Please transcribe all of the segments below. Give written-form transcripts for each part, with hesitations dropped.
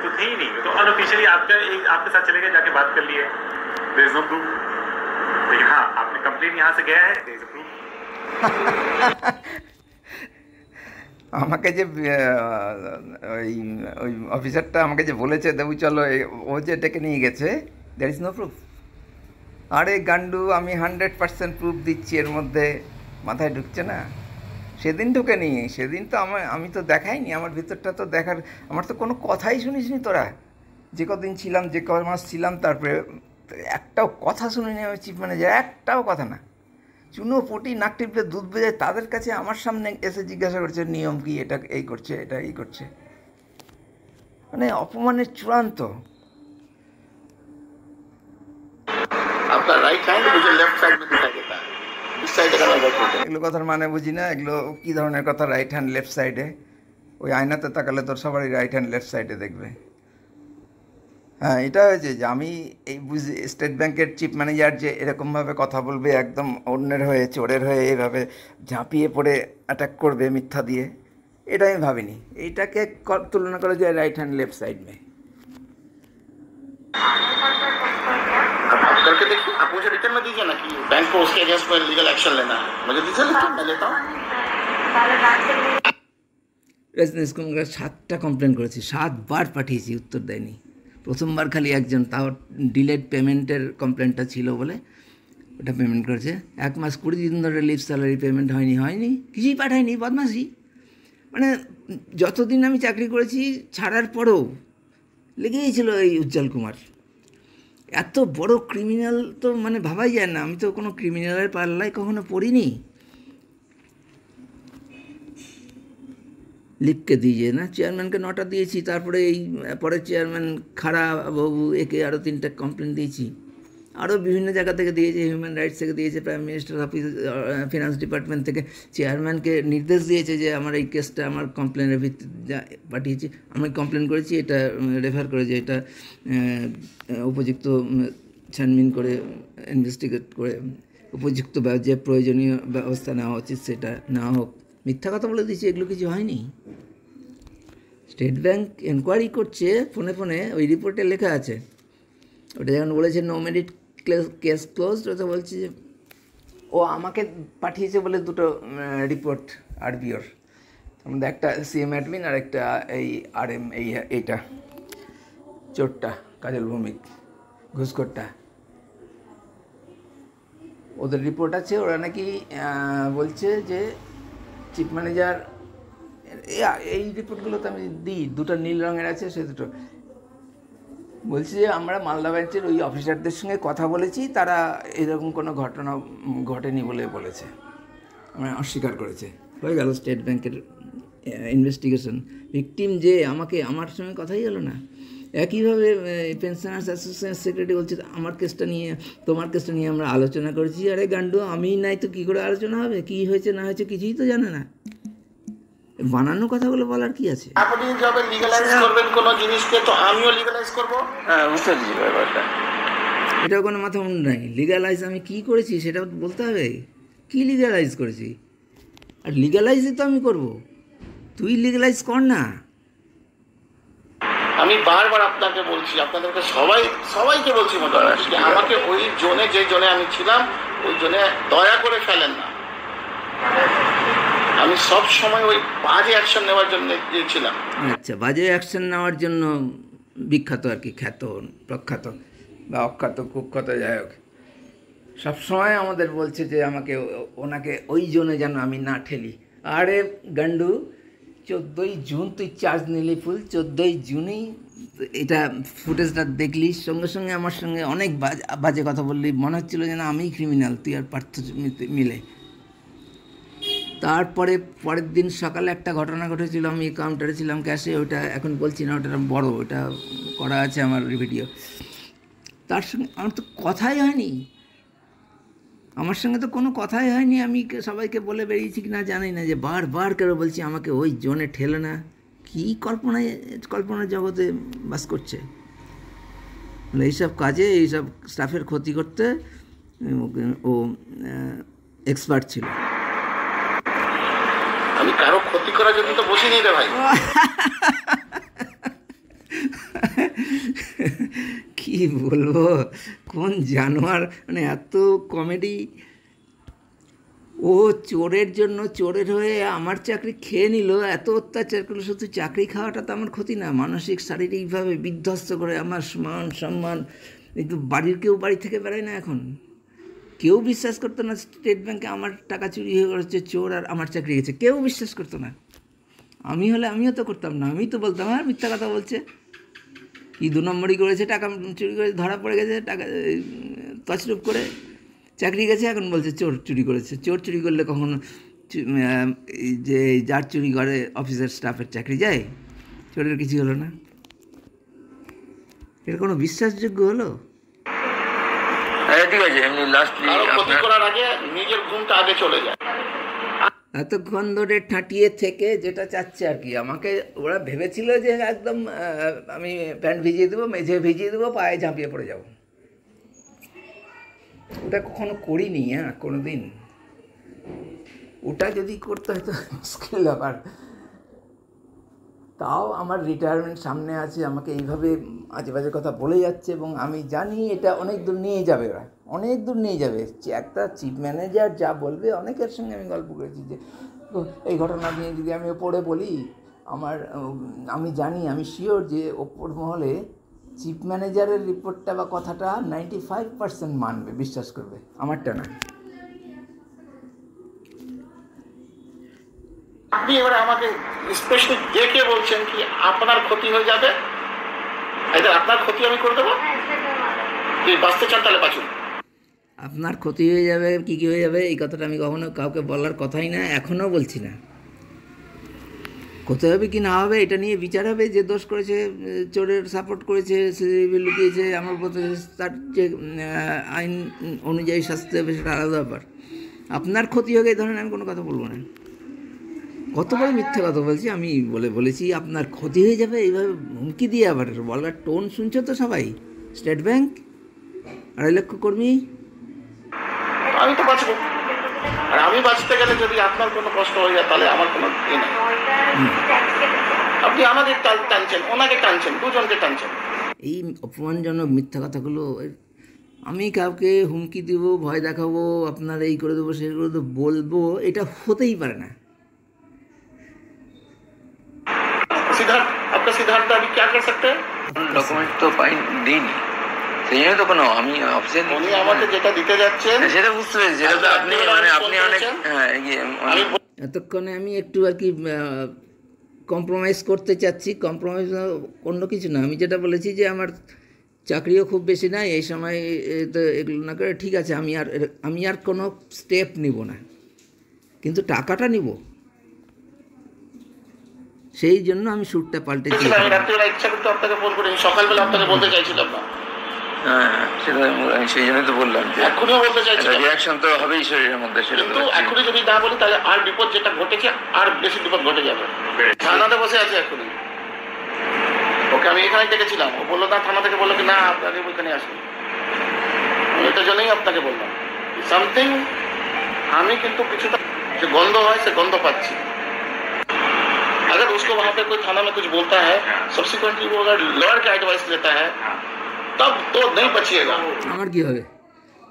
तो थे ही नहीं, तो अनऑफिशियली आपके साथ चले गए, जाके बात कर लिए, देयर इज नो प्रूफ। लेकिन हाँ, आपने कंप्लेन यहाँ से गया है, देयर इज अ प्रूफ। আমাকে যে ওই ওই অফিসারটা আমাকে যে বলেছে দেবু চলো ও যে ডেকে নিয়ে গেছে, দ্যার ইজ নো প্রুফ। আরে গান্ডু, আমি 100% প্রুফ দিচ্ছি, এর মধ্যে মাথায় ঢুকছে না। সেদিন ঢুকে নি, সেদিন তো আমি তো দেখাইনি, আমার ভিতরটা তো দেখার, আমার তো কোনো কথাই শুনিসনি তোরা। যে কদিন ছিলাম, যে ক মাস ছিলাম, তারপরে একটাও কথা শুনিনি আমি চিফ ম্যানেজার, একটাও কথা না। চুনো পটি নাক টিপলে দুধ বেজায়, তাদের কাছে আমার সামনে এসে জিজ্ঞাসা করছে নিয়ম কি, এটা এই করছে, এটা এই করছে, মানে অপমানের চূড়ান্ত। আপনার রাইট হ্যান্ড मुझे लेफ्ट साइड में दिखाई देता है, इस साइड का मैं बैठा हूं। এগুলো কথার মানে বুঝি না, এগুলো কী ধরনের কথা? রাইট হ্যান্ড লেফট সাইডে, ওই আয়নাতে তাকালে তোর সবারই রাইট হ্যান্ড লেফট সাইডে দেখবে। হ্যাঁ, এটা হয়েছে যে আমি এই বুঝি স্টেট ব্যাংকের চিফ ম্যানেজার যে এরকমভাবে কথা বলবে, একদম অন্যের হয়ে, চোরের হয়ে, এইভাবে ঝাঁপিয়ে পড়ে অ্যাটাক করবে মিথ্যা দিয়ে, এটা আমি ভাবিনি। এইটাকে তুলনা করা যায় রাইট হ্যান্ড लेफ्ट साइड में। आप करके देखिए, आप मुझे रिटर्न में दीजिए ना कि बैंक को उसके अगेंस्ट में लीगल एक्शन लेना है, मुझे दीजिए लिखकर, मैं लेता हूँ। রেজিডেন্স কমিশনার 7টা কমপ্লেন করেছি, 7 বার পাঠিয়েছি, উত্তর দেয়নি। প্রথমবার খালি একজন, তাও ডিলেড পেমেন্টের কমপ্লেনটা ছিল বলে ওটা পেমেন্ট করেছে। 1 মাস 20 দিন ধরে লিভ স্যালারি পেমেন্ট হয়নি, কিছুই পাঠায়নি, বদমাসি। মানে যতদিন আমি চাকরি করেছি, ছাড়ার পরেও লেগেই ছিল এই উজ্জ্বল কুমার। এত বড় ক্রিমিনাল তো মানে ভাবাই যায় না, আমি তো কোনো ক্রিমিনালের পাল্লায় কখনো পড়িনি। লিখকে দিয়ে না, চেয়ারম্যানকে 9টা দিয়েছি, তারপরে এই পরে চেয়ারম্যান খাড়া বাবু, একে আরও 3টা কমপ্লেন দিয়েছি, আরও বিভিন্ন জায়গা থেকে দিয়েছে, হিউম্যান রাইটস থেকে দিয়েছে, prime minister office, finance department থেকে চেয়ারম্যানকে নির্দেশ দিয়েছে যে আমার এই কেসটা আমার কমপ্লেনের ভিত্তিতে পাঠিয়েছি, আমি কমপ্লেন করেছি, এটা রেফার করে যে এটা উপযুক্ত ছানবিন করে ইনভেস্টিগেট করে উপযুক্ত যে প্রয়োজনীয় ব্যবস্থা নেওয়া উচিত সেটা নেওয়া হোক। মিথ্যা কথা বলে দিয়েছি, এগুলো কিছু হয়নি। স্টেট ব্যাংক এনকোয়ারি করছে ফোনে ফোনে, ওই রিপোর্টে লেখা আছে। ওটা যখন বলেছে নো মেরিট কেস ক্লোজড, ওটা বলছে যে ও আমাকে পাঠিয়েছে বলে 2টো রিপোর্ট আরবিওর, তার মধ্যে একটা সিএম অ্যাডমিন আর একটা এই আরএম, এইটা চোরটা কাজল ভৌমিক ঘুষখোরটা, ওদের রিপোর্ট আছে। ওরা নাকি বলছে যে চিফ ম্যানেজার, এই রিপোর্টগুলো তো আমি দিই, 2টা নীল রঙের আছে, সে 2টো বলছে যে আমরা মালদা ব্রাঞ্চের ওই অফিসারদের সঙ্গে কথা বলেছি, তারা এরকম কোনো ঘটনা ঘটেনি বলে বলেছে, আমরা অস্বীকার করেছে। হয়ে গেল স্টেট ব্যাংকের ইনভেস্টিগেশন। ভিকটিম যে আমার সঙ্গে কথাই হলো না। একইভাবে পেনশনার্স অ্যাসোসিয়েশন সেক্রেটারি বলছে আমার কেসটা নিয়ে, তোমার কেসটা নিয়ে আমরা আলোচনা করেছি। আরে গান্ডু, আমি নাই তো কী করে আলোচনা হবে? কী হয়েছে না হয়েছে কিছুই তো জানে না, বানানো কথাগুলো বলার কি আছে? আপনি যবে লিগ্যালাইজ করবেন কোনো জিনিসকে, তো আমিও লিগ্যালাইজ করব। হ্যাঁ, বুঝতে পারছি ব্যাপারটা। এটাও কোনো মাথা মুন্ড নাই। লিগ্যালাইজ আমি কী করেছি সেটা বলতে হবে। কী লিগ্যালাইজ করেছি? আর লিগ্যালাইজই তো আমি করব, তুই লিগ্যালাইজ কর না। আমি বারবার আপনাকে বলছি, আপনাদেরকে সবাইকে বলছি মোটামুটি, আমাকে ওই জোনে, যে জোনে আমি ছিলাম, ওই জোনে দয়া করে ফেলেন না। আমি সব সময় ওই বাজে অ্যাকশন নেওয়ার জন্য গিয়েছিলাম। আচ্ছা, বাজে অ্যাকশন নেওয়ার জন্য বিখ্যাত আর কি, খ্যাত, প্রখ্যাত বা অখ্যাত, কুখ্যাত, যাই হোক, সবসময় আমাদের বলছে যে ওনাকে ওই জোনে যেন আমি না ঠেলি। আরে গান্ডু, 14ই জুন তুই চার্জ নিলি ফুল, 14ই জুনেই এটা ফুটেজটা দেখলি, সঙ্গে সঙ্গে আমার সঙ্গে অনেক বাজে কথা বললি, মনে হচ্ছিলো যেন আমিই ক্রিমিনাল, তুই আর পার্থ মিলে। তারপরে পরের দিন সকালে একটা ঘটনা ঘটেছিল, আমি কাউন্টারে ছিলাম ক্যাশে, ওটা এখন বলছি না, ওটা বড়, ওটা করা আছে আমার ভিডিও। তার সঙ্গে আমার তো কথাই হয়নি, আমার সঙ্গে তো কোনো কথাই হয়নি। আমি সবাইকে বলে বেরিয়েছি কি না জানি না, যে বারবার করে বলছি আমাকে ওই জোনে ঠেলে না। কী কল্পনার জগতে বাস করছে। এইসব কাজে, এইসব স্টাফের ক্ষতি করতে ও এক্সপার্ট ছিল। আমি কারো ক্ষতি করার জন্য তো বসিনি রে ভাই। বলবো, কোন জানোয়ার, মানে এত কমেডি। ও চোরের জন্য, চোরের হয়ে আমার চাকরি খেয়ে নিল, এত অত্যাচার করলো। শুধু চাকরি খাওয়াটা তো আমার ক্ষতি না, মানসিক শারীরিকভাবে বিধ্বস্ত করে আমার মান সম্মান। কিন্তু কেউ বাড়ি থেকে বেরোয় না এখন। কেউ বিশ্বাস করতো না স্টেট ব্যাংকে আমার টাকা চুরি হয়ে গেছে, চোর আর আমার চাকরি গেছে, কেউ বিশ্বাস করতো না। আমি হলে আমিও তো করতাম না, আমি তো বলতাম আর মিথ্যা কথা বলছে, কি 2 নম্বরই করেছে, টাকা চুরি করে ধরা পড়ে গেছে, টাকা তছরূপ করে চাকরি গেছে, এখন বলছে চোর চুরি করেছে। চোর চুরি করলে কখনো যে যার চুরি করে অফিসের স্টাফের চাকরি যায়, চোরের কিছু হলো না? এটা কোনো বিশ্বাসযোগ্য হলো? ঠিক আছে, এমনি লাস্টলি ক্ষতি করার আগে নিজের ঘুমটা আগে চলে যায়। এতক্ষণ ধরে ঠাঁটিয়ে থেকে যেটা চাচ্ছে আর কি, আমাকে ওরা ভেবেছিল যে একদম আমি প্যান্ট ভিজিয়ে দেবো, মেঝে ভিজিয়ে দেবো, পায়ে ঝাঁপিয়ে পড়ে যাব। ওটা কখনো করিনি, কোনো দিন। ওটা যদি করতে হয়তো মুশকিল ব্যাপার। তাও আমার রিটায়ারমেন্ট সামনে আছে, আমাকে এইভাবে আজে বাজে কথা বলে যাচ্ছে, এবং আমি জানি এটা অনেক দূর নিয়ে যাবে, ওরা অনেক দূর নিয়ে যাবে। একটা চিফ ম্যানেজার যা বলবে, অনেকের সঙ্গে আমি গল্প করেছি যে এই ঘটনা নিয়ে যদি আমি ওপরে বলি, আমি জানি, আমি শিওর যে ওপর মহলে চিফ ম্যানেজারের রিপোর্টটা বা কথাটা 95% মানবে, বিশ্বাস করবে, আমারটা না। আপনি এবারে আমাকে স্পেশালি দেখে বলছেন কি আপনার ক্ষতি হয়ে যাবে, এটা আপনার ক্ষতি আমি করে দেবো, তুই বাঁচতে চান তাহলে বাঁচুন। আপনার ক্ষতি হয়ে যাবে, কী হয়ে যাবে, এই কথাটা আমি কখনো কাউকে বলার কথাই না, এখনও বলছি না। ক্ষতি হবে কি না হবে এটা নিয়ে বিচার হবে। যে দোষ করেছে, চোরের সাপোর্ট করেছে, সিসিটিভি লুকিয়েছে, আমার প্রতি তার যে আইন অনুযায়ী শাস্তি হবে সেটা আলাদা ব্যাপার। আপনার ক্ষতি হোক এই ধরনের আমি কোনো কথা বলবো না। কতবার মিথ্যে কথা বলছি আমি, বলেছি আপনার ক্ষতি হয়ে যাবে, এইভাবে হুমকি দিয়ে আবার বলার টোন শুনছো তো সবাই। স্টেট ব্যাংক 2.5 লক্ষ কর্মী, আমি তো বাঁচবো, আর আমি বাঁচতে গেলে যদি আপনার কোনো কষ্ট হয়ে যায় তাহলে আমার কোনো ই নেই। আপনি আমাদের টানছেন, ওনাকে টানছেন, দুজনকে টানছেন। এই অপমানজনক মিথ্যা কথাগুলো আমি কাউকে হুমকি দিব, ভয় দেখাবো, আপনার এই করে দেবো, সেই করে দেবো বলবো, এটা হতেই পারে না। সিদ্ধার্থ আপনি क्या कर सकते हैं? ডকুমেন্ট তো দিইনি, সেই জন্য তো কোনো আমি অফিসে উনি আমাকে যেটা দিতে যাচ্ছেন সেটা বুঝতে পেরেছি, সেটা তো আপনি আপনি অনেক এতক্ষণে আমি একটু আর কি কম্প্রোমাইজ করতে চাচ্ছি। কম্প্রোমাইজ অন্য কিছু না, আমি যেটা বলেছি যে আমার চাকরিও খুব বেশি নাই এই সময়, তো এগুলো না করে ঠিক আছে, আমি আর কোনো স্টেপ নিব না, কিন্তু টাকাটা নিব। সেই জন্য আমি শ্যুটটা পাল্টেছি। আমি রাত্রিবেলা ইচ্ছা করতে আপনাকে ফোন করি, সকালবেলা আপনাকে বলতে চাইছিলাম না। সেটা আমি সেই জন্যই তো বললাম যে এখনই বলতে চাইছিলাম, রিঅ্যাকশন তো হবেই শরীরের মধ্যে। সেটা কিন্তু এখনই যদি না বলি তাহলে আর বিপদ যেটা ঘটেছে আর বেশি বিপদ ঘটে যাবে। থানাতে বসে আছে এখনই, ওকে আমি এখানে ডেকেছিলাম, ও বললো না, থানা থেকে বললো কি না আপনাকে ওইখানে আসুন। এটার জন্যই আপনাকে বললাম সামথিং, আমি কিন্তু কিছুটা যে গন্ধ হয় সে গন্ধ পাচ্ছি। अगर उसको वहां पे कोई थाना में कुछ बोलता है, सब्सिक्वेंटली वो अगर लॉयर का एडवाइस लेता है, तब तो नहीं बचिएगा। আমার কি হবে?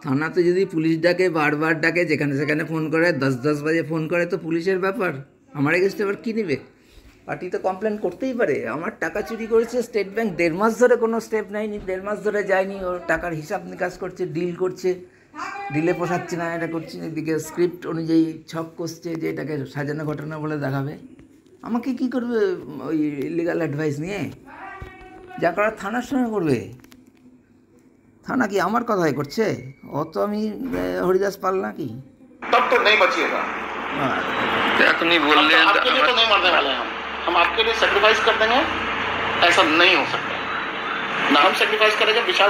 থানাতে যদি পুলিশ ডাকে, বারবার ডাকে, যেখানে সেখানে ফোন করে, 10 বাজে ফোন করে, তো পুলিশের ব্যাপার। আমার এগেস্টে আবার কী নেবে? পার্টি তো কমপ্লেন করতেই পারে। আমার টাকা চুরি করেছে স্টেট ব্যাংক, 1.5 মাস ধরে কোনো স্টেপ নেয়নি, 1.5 মাস ধরে যায়নি, ওর টাকার হিসাব নিকাশ করছে, ডিল করছে, ডিলে পোষাচ্ছে না, এটা করছে, এদিকে স্ক্রিপ্ট অনুযায়ী ছক কষছে যে এটাকে সাজানো ঘটনা বলে দেখাবে। আমাকে কি করবে ওই লিগাল অ্যাডভাইস নিয়ে? যা করার থানার সঙ্গে করবে। থানা কি আমার কথাই করছে? অত আমি হরিদাস পাল নাকি? तब तो नहीं बचिएगा। এখনই বললেন आपके लिए तो नहीं मरने वाले हैं, हम आपके लिए सैक्रिफाइस कर देंगे, ऐसा नहीं हो सकता ना। हम सैक्रिफाइस करेंगे विशाल।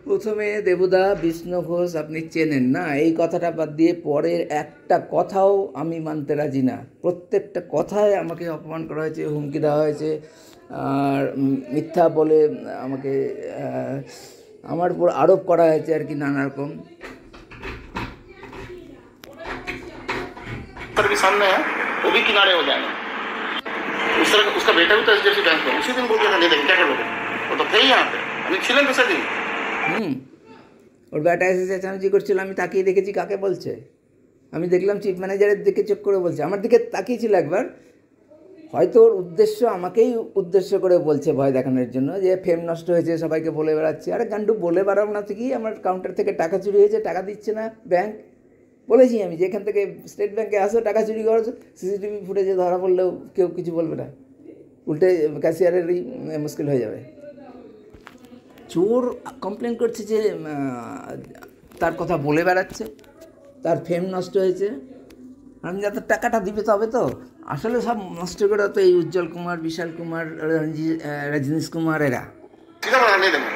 প্রথমে দেবুদা, বিষ্ণু ঘোষ আপনি চেনেন না, এই কথাটা বাদ দিয়ে পরের একটা কথাও আমি মানতে রাজি না। প্রত্যেকটা কথায় আমাকে অপমান করা হয়েছে, হুমকি দেওয়া হয়েছে, আর মিথ্যা বলে আমাকে আমার উপর আরোপ করা হয়েছে আর কি, নানা রকম। भी सामने है, वो भी किनारे हो जाएंगे। उस तरह उसका बेटा भी तो एचडीएफसी बैंक में उसी दिन बोल दिया था, नहीं देंगे, क्या करोगे? वो तो थे ही यहाँ पे, अभी छिलें दूसरे दिन ওর ব্যাটা এসে চেঁচামেচি করছিল, আমি তাকিয়ে দেখেছি কাকে বলছে। আমি দেখলাম চিফ ম্যানেজারের দিকে চোখ করে বলছে, আমার দিকে তাকিয়েছিল একবার। হয়তো ওর উদ্দেশ্য আমাকেই উদ্দেশ্য করে বলছে ভয় দেখানোর জন্য, যে ফেম নষ্ট হয়েছে, সবাইকে বলে বেড়াচ্ছে। আরে গান্ডু, বলে বেড়াবো না ঠিকই, আমার কাউন্টার থেকে টাকা চুরি হয়েছে, টাকা দিচ্ছে না ব্যাংক। বলেছি আমি যে এখান থেকে স্টেট ব্যাংকে আসো, টাকা চুরি করো, সিসিটিভি ফুটেজে ধরা পড়লেও কেউ কিছু বলবে না, উল্টে ক্যাশিয়ারেরই মুশকিল হয়ে যাবে। চোর কমপ্লেন করছে যে তার কথা বলে বেড়াচ্ছে, তার ফেম নষ্ট হয়েছে। আমি যাতে টাকাটা দিবে তবে তো। আসলে সব নষ্ট করে তো এই উজ্জ্বল কুমার, বিশাল কুমার, रजनीश कुमार एरा। सीधा बना नहीं देंगे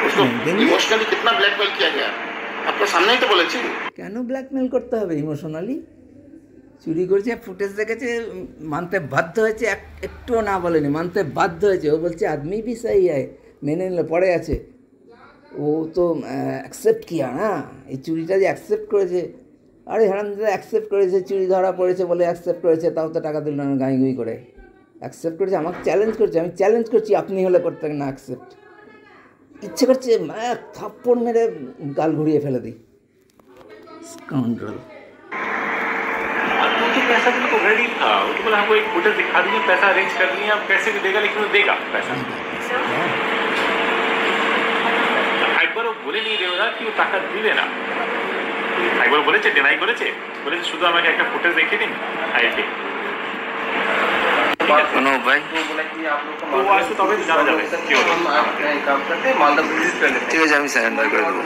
उसको। इमोशनली कितना ब्लैकमेल किया गया आपके सामने ही तो बोले छी। কেন ব্ল্যাকমেল করতে হবে ইমোশনালি? চুরি করেছে, ফুটেজ দেখেছে, মানতে বাধ্য হয়েছে, একটুও না বলেনি, মানতে বাধ্য হয়েছে। ও বলছে আদমি भी सही है, মেনে নিলে পড়ে আছে। ও তো অ্যাকসেপ্ট কিয়া না, এই চুরিটা যে অ্যাকসেপ্ট করেছে। আরে হারামজাদা, অ্যাকসেপ্ট করেছে, চুরি ধরা পড়েছে বলে অ্যাকসেপ্ট করেছে, তাও তো টাকা দিল না, গাঁই করে অ্যাকসেপ্ট করেছে। আমাকে চ্যালেঞ্জ করছে, আমি চ্যালেঞ্জ করছি, আপনি হলে করতেন না অ্যাকসেপ্ট। ইচ্ছে করছে থাপ্পড় মেরে গাল ঘুরিয়ে ফেলে দিই। स्काउंड्रल। मुझे पैसा तो को रेडी था, वो तो बोला हमको एक फुटेज दिखा दीजिए, पैसा अरेंज कर दिए, आप कैसे भी देगा, लेकिन वो देगा पैसा। একবার ও বলে নিয়ে দেবে না কি ও টাকা দিবে না, একবার বলেছে, ডিনাই করেছে, বলেছে শুধু আমাকে একটা ফুটেজ দেখিয়ে দিন, আইপি কোনো উপায়? ও আসলে তবে জানা যাবে কি হলো। ঠিক আছে, আমি স্যারেন্ডার করে দেবো।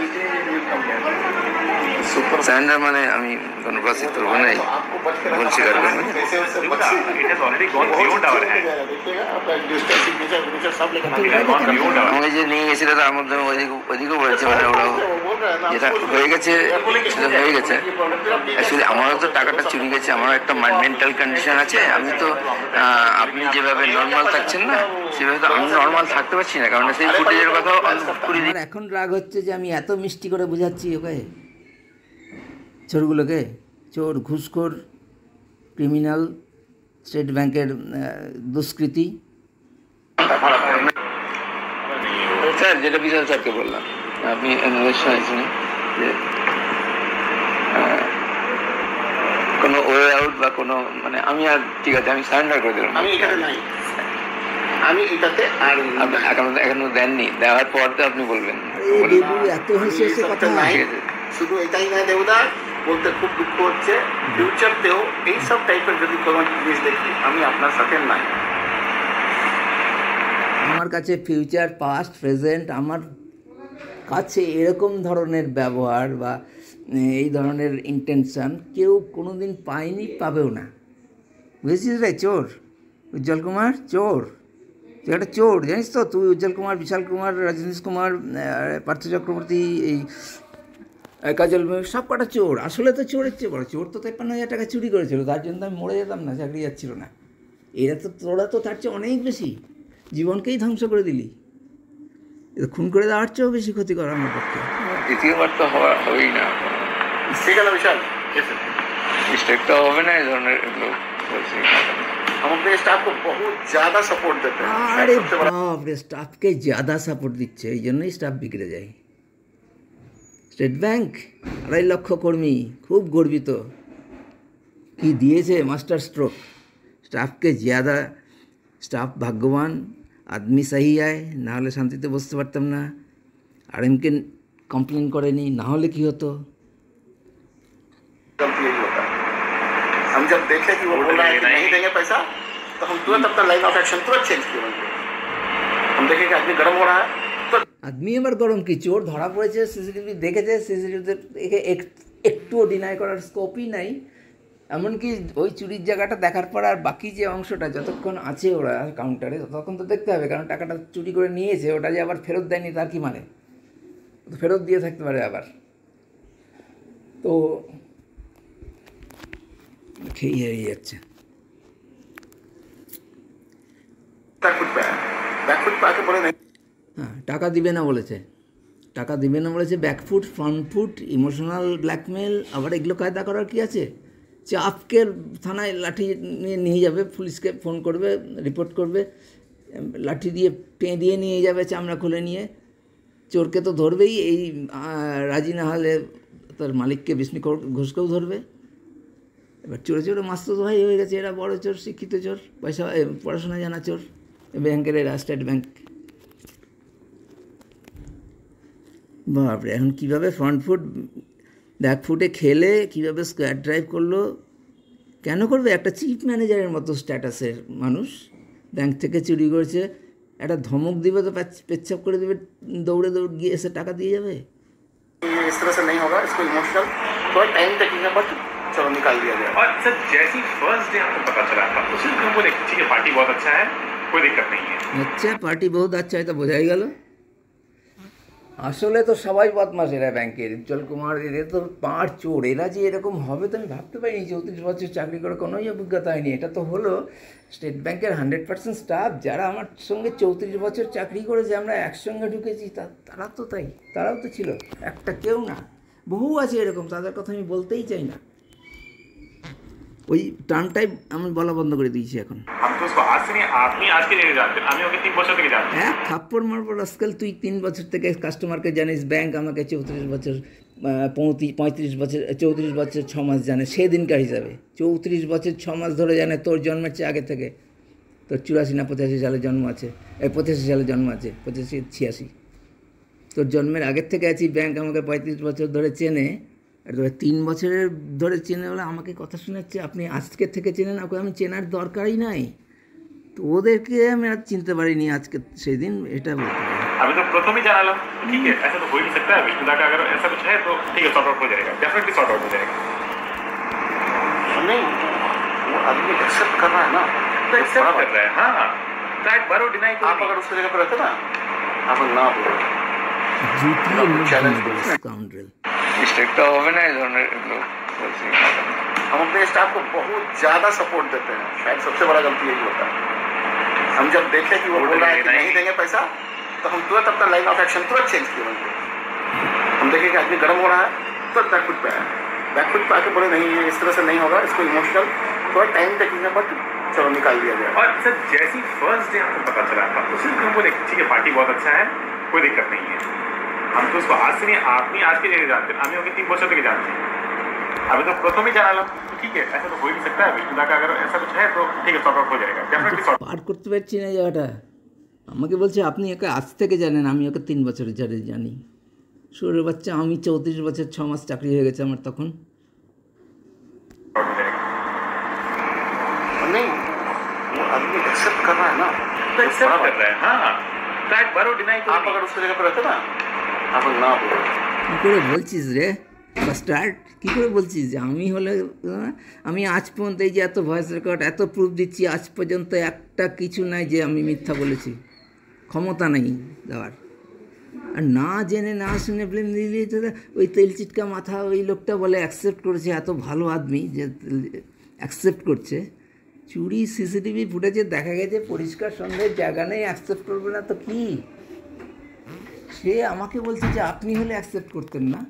স্যারেন্ডার মানে আমি কোনো প্রসেস করবো না, ভুল স্বীকার করবো। এটা তো already gone beyond our hand. আমাকে যে নিয়ে গেছিল তার মধ্যে ওইদিকেও বলেছে, মানে ওরাও যেটা হয়ে গেছে সেটা হয়ে গেছে। অ্যাকচুয়ালি আমারও তো টাকাটা চুরি গেছে, আমারও একটা মেন্টাল কন্ডিশন আছে। আমি তো আপনি যেভাবে নর্মাল থাকছেন না, সেভাবে তো আমি নর্মাল থাকতে পারছি না, কারণ সেই ফুটেজের কথাও আমার এখন রাগ হচ্ছে যে আমি এত মিষ্টি করে বোঝাচ্ছি ওকে, চোরগুলোকে, চোর, ঘুষখোর, ক্রিমিনাল, স্টেট ব্যাংকের দুষ্কৃতী। স্যার যেটা বিশাল স্যারকে বললাম, আপনি শুনেছেন যে কোনো ওয়ে আউট বা কোনো, মানে আমি আর ঠিক আছে, আমি সারেন্ডার করে দিলাম। আমি এখানে নাই, আমি এটাতে আর আপনি এখনো দেননি, দেওয়ার পর তো আপনি বলবেন। দেবু এত হেসে হেসে কথা নাই, শুধু এটাই নয় দেবুদা, বলতে খুব দুঃখ হচ্ছে, ফিউচারতেও এইসব টাইপের যদি কোনো জিনিস দেখি আমি আপনার সাথে নাই। আমার কাছে ফিউচার, পাস্ট, প্রেজেন্ট, আমার কাছে এরকম ধরনের ব্যবহার বা এই ধরনের ইন্টেনশন কেউ কোনো দিন পায়নি, পাবেও না। বুঝেছিস রে চোর, উজ্জ্বল কুমার চোর, তুই একটা চোর, জানিস তো? তুই উজ্জ্বল কুমার, বিশাল কুমার, রজনীশ কুমার, পার্থ চক্রবর্তী, এই কাজল, সব কটা চোর। আসলে তো চোরের চেয়ে বড় চোর তো 53,000 টাকা চুরি করেছিল, তার জন্য আমি মরে যেতাম না, চাকরি যাচ্ছিল না। এরা তো, তোরা তো তার চেয়ে অনেক বেশি, জীবনকেই ধ্বংস করে দিলি। খুন করে দেওয়ার চেয়েও বেশি ক্ষতি করা আমার পক্ষে। দ্বিতীয়বার তো হবেই না, ঠিক আছে বিশাল, মিস্টেকটা হবে না, এই ধরনের লোক বলছি। हम अपने स्टाफ को बहुत ज़्यादा सपोर्ट देते हैं। আরে বাপ রে, স্টাফকে ज़्यादा সাপোর্ট দিচ্ছে, এই জন্যই স্টাফ বিগড়ে যায়। স্টেট ব্যাংক 2.5 লক্ষ কর্মী, খুব গর্বিত। কি দিয়েছে মাস্টার স্ট্রোক, স্টাফকে ज़्यादा, স্টাফ ভাগ্যবান, আদমি সহি আয়, না হলে শান্তিতে বসতে পারতাম না। আরএমকে কমপ্লেন করেনি, না হলে কি হতো? हम जब देखे कि वो बोल रहा है कि नहीं देंगे पैसा, तो हम तुरंत अपना लाइन ऑफ एक्शन तुरंत चेंज किए। हम देखे कि आदमी गर्म हो रहा है तो আদমি আবার গরম কি, চোর ধরা পড়েছে, সিসিটিভি দেখেছে, সিসিটিভিতে দেখে একটুও ডিনাই করার স্কোপই নাই। এমনকি ওই চুরির জায়গাটা দেখার পর আর বাকি যে অংশটা যতক্ষণ আছে ওরা কাউন্টারে, ততক্ষণ তো দেখতে হবে, কারণ টাকাটা চুরি করে নিয়েছে, ওটা যে আবার ফেরত দেয়নি তার কি মানে? ফেরত দিয়ে থাকতে পারে আবার। তো খেয়ে হয়ে যাচ্ছে। बैकफुट पे आके बोले नहीं, হ্যাঁ, টাকা দিবে না বলেছে, টাকা দিবে না বলেছে। ব্যাকফুট, ফ্রন্টফুট, ইমোশনাল ব্ল্যাকমেল, আবার এগুলো কায়দা করার কি আছে? চাপকে থানায় লাঠি নিয়ে নিয়ে যাবে, পুলিশকে ফোন করবে, রিপোর্ট করবে, লাঠি দিয়ে দিয়ে নিয়ে যাবে, চামড়া খুলে নিয়ে। চোরকে তো ধরবেই, এই রাজি না হলে তার মালিককে বিষ্ণু ঘোষকেও ধরবে। এবার চোরে চোরে মাস্তো ভাই হয়ে গেছে, এরা বড় চোর, শিক্ষিত চোর, পয়সা পড়াশোনা জানা চোর, ব্যাংকের এরা স্টেট ব্যাংক। বাপরে, এখন কীভাবে ফ্রন্ট ফুট ব্যাক ফুটে খেলে কীভাবে স্কোয়ার ড্রাইভ করলো, কেন করবে? একটা চিফ ম্যানেজারের মতো স্ট্যাটাসের মানুষ ব্যাংক থেকে চুরি করেছে, একটা ধমক দিবে তো পেচ্ছাপ করে দেবে, দৌড়ে দৌড় গিয়ে এসে টাকা দিয়ে যাবে। इस तरह से नहीं होगा, इसको इमोशनल थोड़ा टाइम टेकिंग है, बट चलो निकाल दिया गया। और सर जैसे ही फर्स्ट डे आपको पता चला था उसी दिन हम बोले ठीक है पार्टी बहुत अच्छा है, कोई दिक्कत नहीं है। আচ্ছা, পার্টি বহুত আচ্ছা, এটা বোঝাই গেল। আসলে তো সবাই বদমাস এরা ব্যাংকের, উজ্জ্বল কুমার এদের তো পাঁড় চোর। এরা যে এরকম হবে তো আমি ভাবতে পারিনি। 34 বছর চাকরি করে কোনোই অভিজ্ঞতা হয়নি। এটা তো হলো স্টেট ব্যাংকের 100% স্টাফ, যারা আমার সঙ্গে 34 বছর চাকরি করেছে, আমরা একসঙ্গে ঢুকেছি, তারা তো তাই, তারাও তো ছিল, একটা কেউ না, বহু আছে এরকম, তাদের কথা আমি বলতেই চাই না। ওই টার্মটাই আমি বলা বন্ধ করে দিয়েছি এখন। हम तो उसको आज से नहीं, আপনি আজকে জেনে জানতেন, আমি ওকে 3 বছর থেকে জানতাম। হ্যাঁ, থাপ্পড় মারবো রাস্কেল, তুই 3 বছর থেকে কাস্টমারকে জানিস, ব্যাংক আমাকে 34 বছর 35 বছর 34 বছর 6 মাস জানে, সেদিনকার হিসাবে 34 বছর 6 মাস ধরে জানে, তোর জন্মের চেয়ে আগে থেকে। তোর 84 না 85 সালে জন্ম আছে, 85 সালে জন্ম আছে, 85-86, তোর জন্মের আগের থেকে আছি। ব্যাংক আমাকে 35 বছর ধরে চেনে, আর 3 বছরের ধরে চেনে বলে আমাকে কথা শোনাচ্ছে আপনি আজকের থেকে চেনেন। ওকে আমি চেনার দরকারই নাই, তো ওদেরকে আমি আর চিনতে পারিনি আজকে সেই দিন, এটা বলতে পারি। अभी तो प्रथम ही जाना लो, ठीक है ऐसा तो हो ही नहीं सकता है। विष्णुदा का अगर ऐसा कुछ है तो ठीक है, सॉर्ट आउट हो जाएगा, डेफिनेटली सॉर्ट आउट हो जाएगा। नहीं, वो आदमी एक्सेप्ट कर रहा है ना, तो एक्सेप्ट कर रहा है, हाँ राइट, बारो डिनाई आप अगर उसकी जगह पर रहते ना, आप ना बोलो কাউন্ট্রেল মিস্টেকটা হবে না এই ধরনের লোক বলছি। हम अपने स्टाफ को बहुत ज्यादा सपोर्ट देते हैं, शायद सबसे बड़ा गलती यही होता है। हम जब देखें कि वो बोल रहा है कि नहीं देंगे पैसा, तो हम तुरंत अपना लाइन ऑफ एक्शन तुरंत चेंज किए होंगे। हम देखें कि आदमी गर्म हो रहा है, तुरंत बैकफुट पे आए, बैकफुट पे आके बोले नहीं ये इस तरह से नहीं होगा, इसको इमोशनल थोड़ा टाइम टेकिंग है, बट चलो निकाल दिया गया। और सर जैसे ही फर्स्ट डे आपको पता चला था उसी दिन हम बोले ठीक है पार्टी बहुत अच्छा है, कोई दिक्कत नहीं है। हम तो उसको आज से नहीं, আপনি আজকে জেনে জানতেন, আমি ওকে 3 বছর থেকে জানছি। अभी तो प्रथम ही जाना लो, ठीक है ऐसा तो हो ही नहीं सकता है। विष्णुदा का अगर ऐसा कुछ है तो ठीक है, सॉर्ट आउट हो जाएगा, डेफिनेटली सॉर्ट। পার করতে পারছি না জায়গাটা। আমাকে বলছে আপনি একে আজ থেকে জানেন, আমি ওকে 3 বছরের ধরে জানি। শোরের বাচ্চা, আমি 34 বছর 6 মাস চাকরি হয়ে গেছে আমার তখন। नहीं, वो आदमी एक्सेप्ट कर रहा है ना, तो एक्सेप्ट कर रहा है, हाँ राइट, बारो डिनाई आप अगर उसकी जगह पर रहते ना, आप ना बोलो কী করে বলছিস রে স্টার্ট, কী করে বলছিস যে আমি হলে, আমি আজ পর্যন্ত এই যে এত ভয়েস রেকর্ড, এত প্রুফ দিচ্ছি, আজ পর্যন্ত একটা কিছু নাই যে আমি মিথ্যা বলেছি, ক্ষমতা নেই দেওয়ার। আর না জেনে না শুনে ব্লেম দিয়ে দিয়েছে ওই তেল চিটকা মাথা ওই লোকটা বলে অ্যাকসেপ্ট করেছে, এত ভালো আদমি যে অ্যাকসেপ্ট করছে। চুরি সিসিটিভি ফুটেজে দেখা গেছে পরিষ্কার সন্দেহের জায়গা নেই, অ্যাকসেপ্ট করবে না তো কি? সে আমাকে বলছে যে আপনি হলে অ্যাকসেপ্ট করতেন না।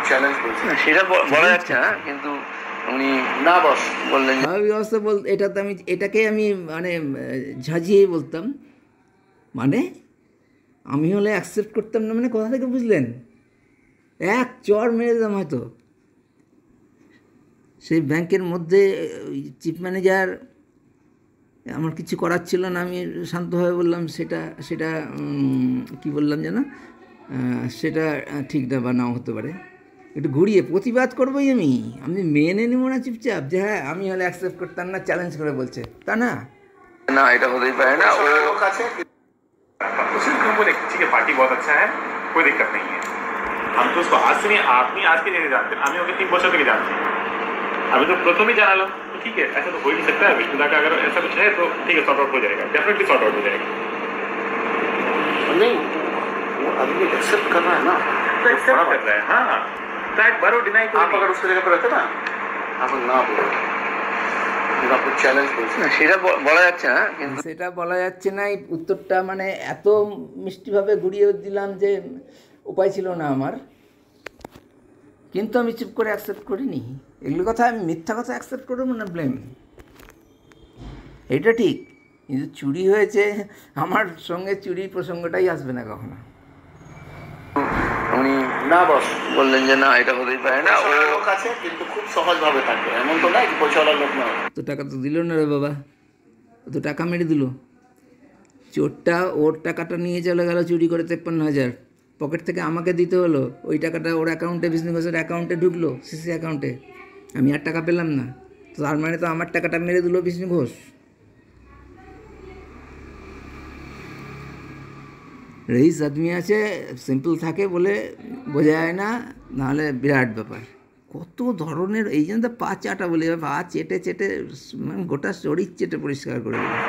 চ্যালেঞ্জ বলছি না, সেটা বলা যাচ্ছে না, কিন্তু উনি না বস বললেন যে স্বাভাবিক অবস্থা এটা তো আমি, এটাকে আমি মানে ঝাঁঝিয়ে বলতাম, মানে আমি হলে অ্যাকসেপ্ট করতাম না, মানে কোথা থেকে বুঝলেন? এক চর মেরে দিতাম হয়তো। সেই ব্যাংকের মধ্যে চিফ ম্যানেজার, আমার কিছু করার ছিল না, আমি শান্তভাবে বললাম সেটা সেটা কি বললাম যেন, সেটা ঠিক না বা নাও হতে পারে, একটু ঘুরিয়ে প্রতিবাদ করবোই আমি মেনে নেব না চুপচাপ যে হ্যাঁ আমি হলে অ্যাকসেপ্ট করতাম না, চ্যালেঞ্জ করে বলছে, তা না। না এটা হতেই পারে না। ও লোক আছে उसी दिन हम बोले ठीक है पार्टी बहुत अच्छा है, कोई दिक्कत नहीं है। हम तो उसको आज से नहीं, আপনি আজকে জেনে জানতেন, আমি ওকে 3 বছর থেকে জানছি। अभी तो प्रथम ही जाना लो, ठीक है ऐसा तो हो ही नहीं सकता है। विष्णुदा का अगर ऐसा कुछ है तो ठीक है, सॉर्ट आउट हो जाएगा, डेफिनेटली सॉर्ट आउट हो जाएगा। नहीं, वो आदमी एक्सेप्ट कर रहा है ना, तो एक्सेप्ट कर रहा है, हाँ राइट, बारो डिनाई आप अगर उसकी जगह पर रहते ना, आप ना बोलो চ্যালেঞ্জ বলছি। না, সেটা বলা যাচ্ছে না, কিন্তু সেটা বলা যাচ্ছে না, এই উত্তরটা মানে এত মিষ্টিভাবে ঘুরিয়ে দিলাম যে উপায় ছিল না আমার, কিন্তু আমি চুপ করে অ্যাকসেপ্ট করিনি। এগুলো কথা আমি মিথ্যা কথা অ্যাকসেপ্ট করবো না, ব্লেম, এটা ঠিক। কিন্তু চুরি হয়েছে, আমার সঙ্গে চুরির প্রসঙ্গটাই আসবে না কখনো। উনি না বস বললেন যে না এটা হতেই পারে না, ও পয়সাওয়ালা লোক আছে কিন্তু খুব সহজভাবে থাকে, এমন তো নয় পয়সাওয়ালা লোক নয়। তো টাকা তো দিল না রে বাবা, ও তো টাকা মেরে দিল। চোরটা ওর টাকাটা নিয়ে চলে গেল চুরি করে 53,000, পকেট থেকে আমাকে দিতে হলো। ওই টাকাটা ওর অ্যাকাউন্টে, বিষ্ণু ঘোষের অ্যাকাউন্টে ঢুকলো, সিসি অ্যাকাউন্টে। আমি আর টাকা পেলাম না, তো তার মানে তো আমার টাকাটা মেরে দিল বিষ্ণু ঘোষ। রইস আদমি আছে, সিম্পল থাকে বলে বোঝা যায় না, নাহলে বিরাট ব্যাপার। কত ধরনের, এই জন্য তো পা চাটা বলে, পা চেটে চেটে মানে গোটা শরীর চেটে পরিষ্কার করে দেবে।